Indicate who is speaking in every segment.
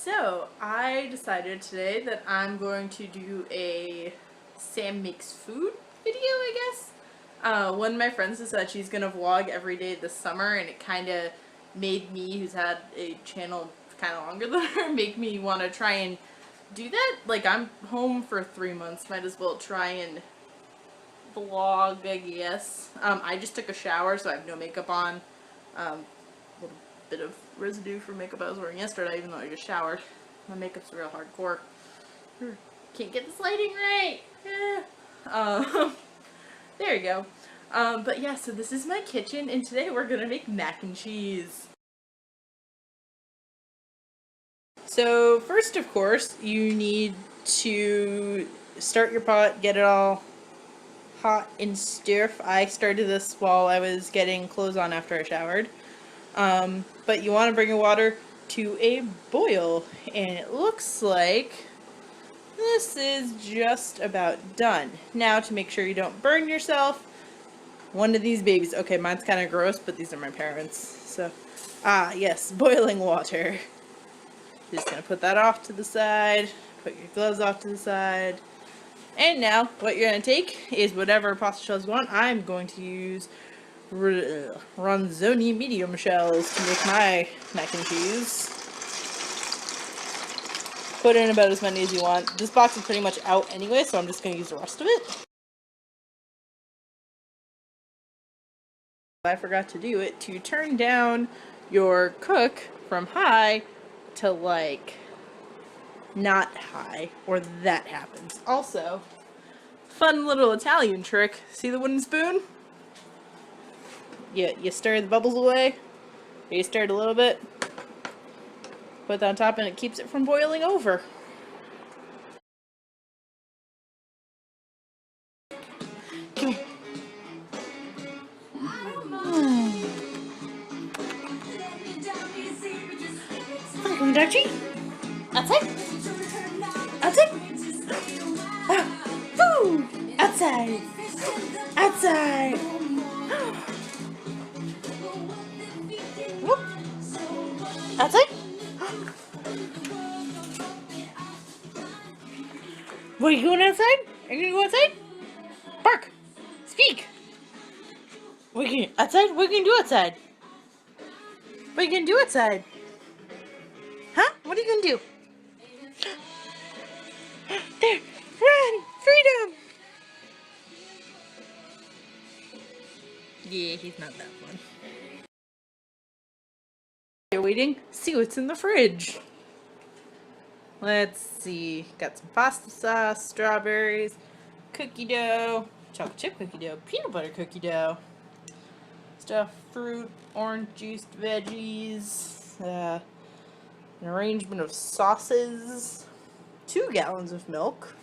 Speaker 1: So, I decided today that I'm going to do a Sam Makes Food video, I guess. One of my friends has said she's going to vlog every day this summer, and it kind of made me, who's had a channel kind of longer than her, make me want to try and do that. Like, I'm home for 3 months, might as well try and vlog, I guess. I just took a shower, so I have no makeup on. Little bit of residue from makeup I was wearing yesterday, even though I just showered. My makeup's real hardcore. Can't get this lighting right. There you go. But yeah, so this is my kitchen, and today we're gonna make mac and cheese. So first, of course, you need to start your pot, get it all hot and stiff. I started this while I was getting clothes on after I showered. But you want to bring your water to a boil, and it looks like this is just about done. Now, to make sure you don't burn yourself, one of these babies, okay, mine's kind of gross, but these are my parents, so, yes, boiling water. Just gonna put that off to the side, put your gloves off to the side, and now, what you're gonna take is whatever pasta shells you want. I'm going to use Ronzoni medium shells to make my mac and cheese. Put in about as many as you want. This box is pretty much out anyway, so I'm just going to use the rest of it. I forgot to do it, to turn down your cook from high to like not high, or that happens. Also, fun little Italian trick. See the wooden spoon? You stir the bubbles away, you stir it a little bit, put that on top, and it keeps it from boiling over. Come here. Come on, Dodgy. Outside. Outside. Woo! Outside. Outside. Outside? What, are you going outside? Are you gonna go outside? Bark! Speak! What are you gonna, outside? What are you gonna do outside? What are you gonna do outside? Huh? What are you gonna do? There! Run! Freedom! Yeah, he's not that fun. You're waiting? See what's in the fridge. Let's see. Got some pasta sauce, strawberries, cookie dough, chocolate chip cookie dough, peanut butter cookie dough, stuffed fruit, orange juiced veggies, an arrangement of sauces, 2 gallons of milk,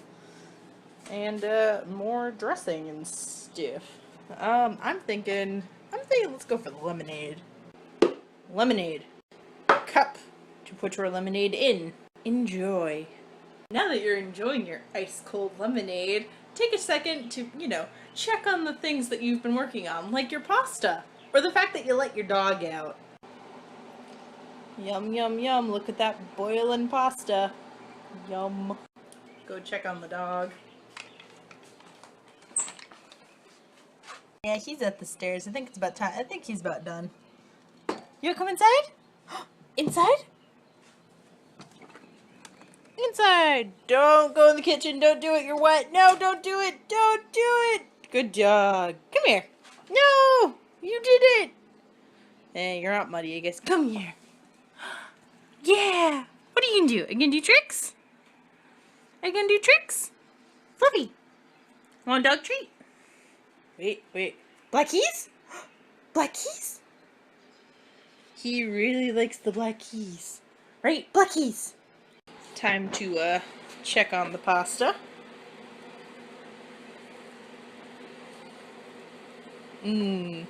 Speaker 1: and more dressing and stuff. I'm thinking let's go for the lemonade. Lemonade. Cup to put your lemonade in. Enjoy. Now that you're enjoying your ice cold lemonade, take a second to, check on the things that you've been working on, like your pasta, or the fact that you let your dog out. Yum, yum, yum. Look at that boiling pasta. Yum. Go check on the dog. Yeah, he's at the stairs. I think it's about time. I think he's about done. You wanna come inside? Inside? Inside! Don't go in the kitchen. Don't do it. You're wet. No, don't do it. Don't do it. Good dog. Come here. No! You did it! Hey, you're not muddy, I guess. Come here. Yeah! What are you gonna do? Are you gonna do tricks? Are you gonna do tricks? Fluffy! Want a dog treat? Wait. Black Keys? Black Keys? He really likes the Black Keys. Right? Black Keys! Time to, check on the pasta. Plain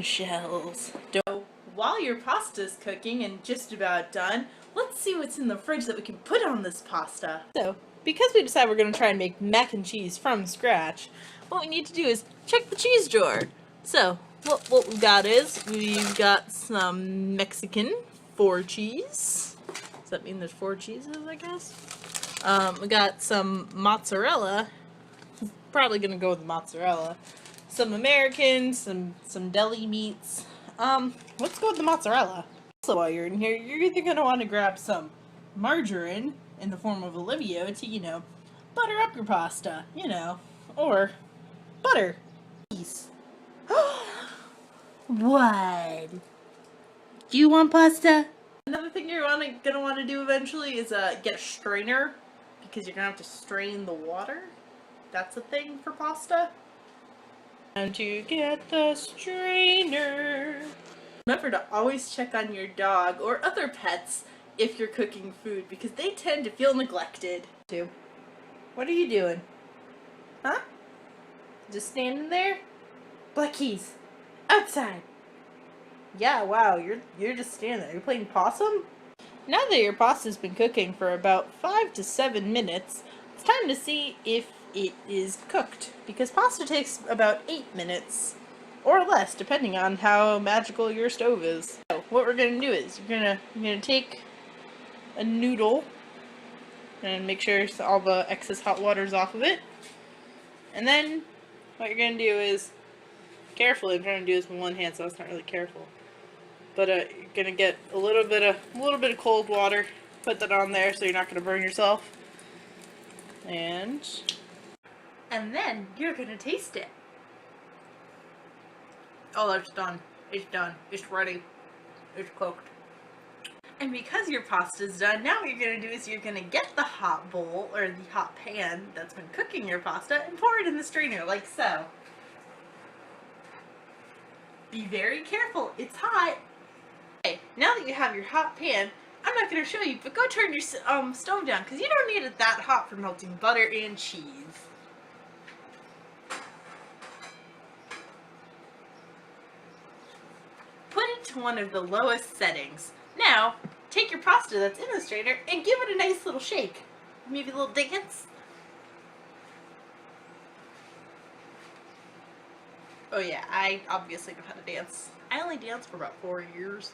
Speaker 1: shells. So, while your pasta's cooking and just about done, let's see what's in the fridge that we can put on this pasta. So, because we decided we're going to try and make mac and cheese from scratch, what we need to do is check the cheese drawer. So, what we've got is, we've got some Mexican 4 cheese. Does that mean there's 4 cheeses, I guess? We got some mozzarella. Probably gonna go with the mozzarella. Some American, some deli meats. Let's go with the mozzarella. Also, while you're in here, you're either gonna want to grab some margarine in the form of Olivia to, you know, butter up your pasta, you know, or butter. What? Do you want pasta? Another thing you're gonna want to do eventually is get a strainer, because you're gonna have to strain the water. That's a thing for pasta. And to get the strainer. Remember to always check on your dog or other pets if you're cooking food, because they tend to feel neglected. What are you doing? Huh? Just standing there? Black Keys, outside. Yeah, wow, you're just standing there. You're playing possum? Now that your pasta's been cooking for about 5 to 7 minutes, it's time to see if it is cooked, because pasta takes about 8 minutes or less, depending on how magical your stove is. So what we're gonna do is you're gonna take a noodle and make sure all the excess hot water's off of it, and then what you're gonna do is carefully. I'm trying to do this with one hand, so it's not really careful. But you're gonna get a little bit of cold water. Put that on there so you're not gonna burn yourself. And then you're gonna taste it. Oh, that's done. It's done. It's ready. It's cooked. And because your pasta's done, now what you're gonna do is you're gonna get the hot bowl or the hot pan that's been cooking your pasta and pour it in the strainer like so. Be very careful. It's hot. Okay, now that you have your hot pan, I'm not going to show you, but go turn your stove down, because you don't need it that hot for melting butter and cheese. Put it to one of the lowest settings. Now, take your pasta that's in the strainer and give it a nice little shake. Maybe a little dance. Oh yeah, I obviously know how to dance. I only danced for about 4 years.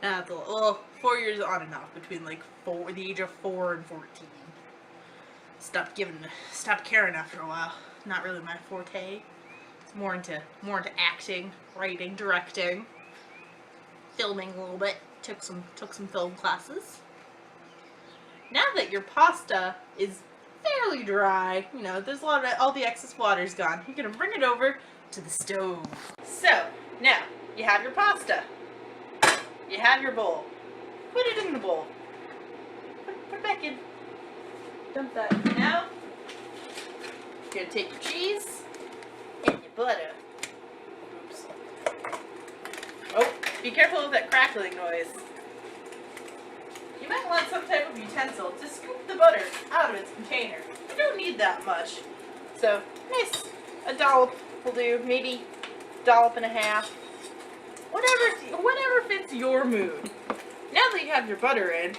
Speaker 1: 4 years on and off, between like the age of 4 and 14. Stopped caring after a while. Not really my forte. It's more into acting, writing, directing, filming a little bit. Took some film classes. Now that your pasta is fairly dry, you know, there's all the excess water's gone. You're gonna bring it over to the stove. So now you have your pasta. You have your bowl. Put it in the bowl. Put it back in. Dump that. Now you're gonna take your cheese and your butter. Oops. Oh, be careful of that crackling noise. You might want some type of utensil to scoop the butter out of its container. You don't need that much. So, nice. A dollop will do. Maybe a dollop and a half. Whatever fits your mood. Now that you have your butter in,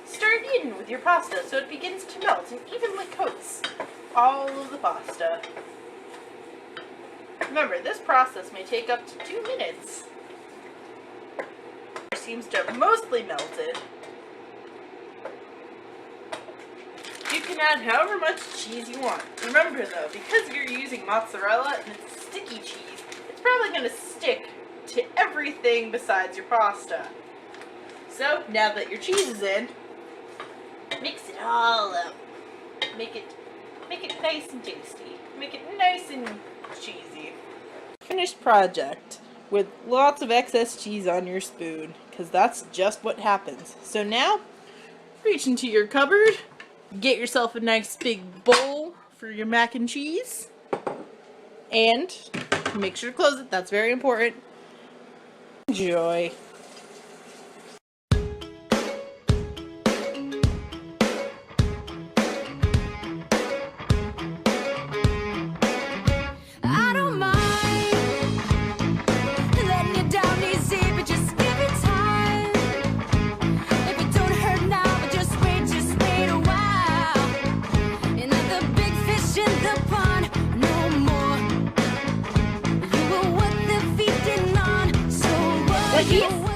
Speaker 1: start eating with your pasta so it begins to melt and evenly coats all of the pasta. Remember, this process may take up to 2 minutes. It seems to have mostly melted. You can add however much cheese you want. Remember though, because you're using mozzarella and it's a sticky cheese, it's probably going to stick to everything besides your pasta. So, now that your cheese is in, mix it all up. Make it nice and tasty. Make it nice and cheesy. Finished project with lots of excess cheese on your spoon, because that's just what happens. So now, reach into your cupboard, get yourself a nice big bowl for your mac and cheese, and make sure to close it. That's very important. Enjoy.
Speaker 2: No more. You were what they're feasting on.
Speaker 1: Cookies?